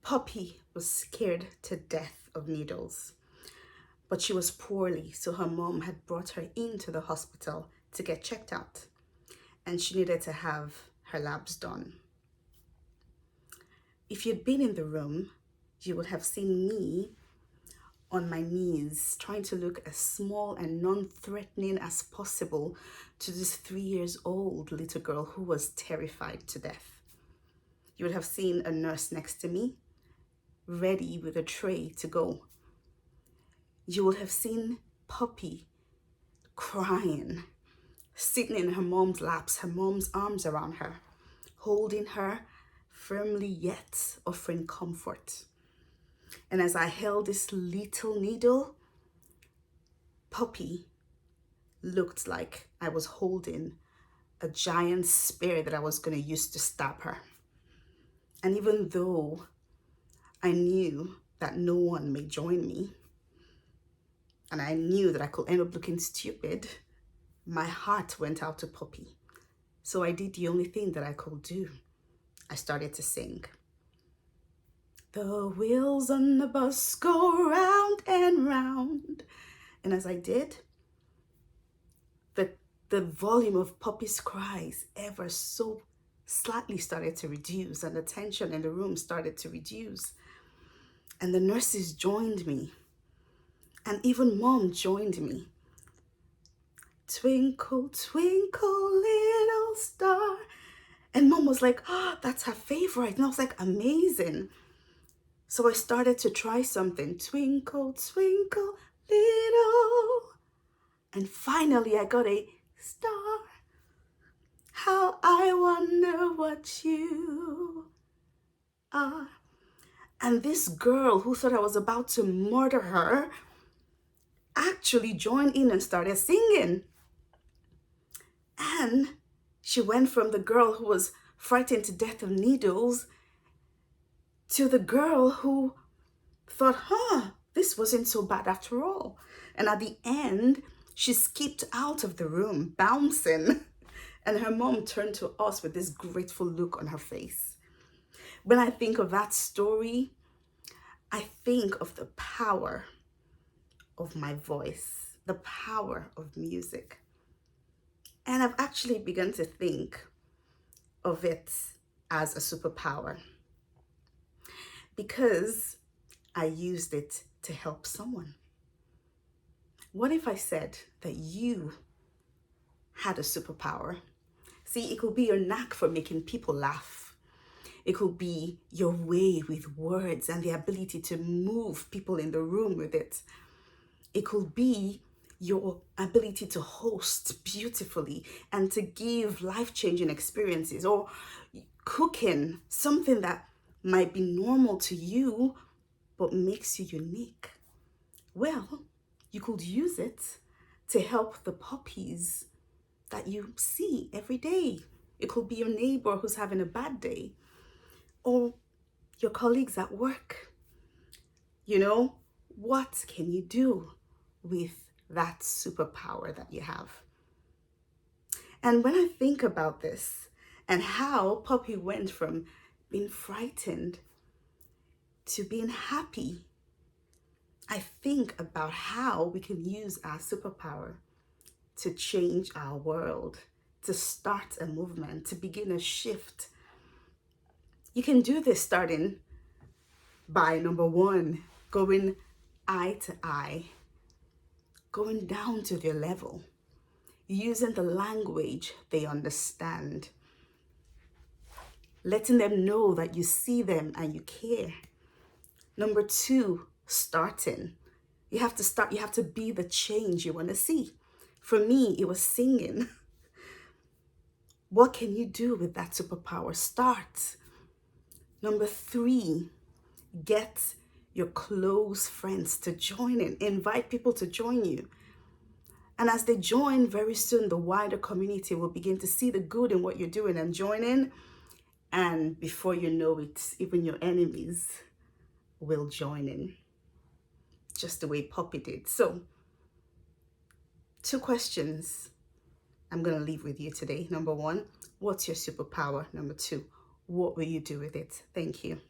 Poppy was scared to death of needles, but she was poorly, so her mom had brought her into the hospital to get checked out, and she needed to have her labs done. If you'd been in the room, you would have seen me on my knees trying to look as small and non-threatening as possible to this 3 years old little girl who was terrified to death. You would have seen a nurse next to me, ready with a tray to go. You would have seen Poppy crying, sitting in her mom's laps, her mom's arms around her, holding her firmly yet offering comfort. And as I held this little needle, Poppy looked like I was holding a giant spear that I was going to use to stab her. And even though I knew that no one may join me, and I knew that I could end up looking stupid, my heart went out to Poppy. So I did the only thing that I could do. I started to sing. The wheels on the bus go round and round. And as I did, the volume of Poppy's cries ever so slightly started to reduce, and the tension in the room started to reduce. And the nurses joined me. And even Mom joined me. Twinkle, twinkle, little star. And Mom was like, oh, that's her favorite. And I was like, amazing. So I started to try something. Twinkle, twinkle, little. And finally I got a star. How I wonder what you are. And this girl who thought I was about to murder her actually joined in and started singing. And she went from the girl who was frightened to death of needles to the girl who thought, this wasn't so bad after all. And at the end, she skipped out of the room, bouncing. And her mom turned to us with this grateful look on her face. When I think of that story, I think of the power of my voice, the power of music. And I've actually begun to think of it as a superpower because I used it to help someone. What if I said that you had a superpower? See, it could be your knack for making people laugh. It could be your way with words and the ability to move people in the room with it. It could be your ability to host beautifully and to give life-changing experiences, or cooking, something that might be normal to you but makes you unique. Well, you could use it to help the puppies that you see every day. It could be your neighbor who's having a bad day, or your colleagues at work. You know, what can you do with that superpower that you have? And when I think about this and how Poppy went from being frightened to being happy, I think about how we can use our superpower to change our world, to start a movement, to begin a shift. You can do this starting by, number one, going eye to eye, going down to their level, using the language they understand, letting them know that you see them and you care. Number two, starting. You have to start, you have to be the change you want to see. For me, it was singing. What can you do with that superpower? Start. Number three, get your close friends to join in. Invite people to join you. And as they join, very soon the wider community will begin to see the good in what you're doing and join in. And before you know it, even your enemies will join in, just the way Poppy did. So, 2 questions I'm going to leave with you today. Number one, what's your superpower? Number two, what will you do with it? Thank you.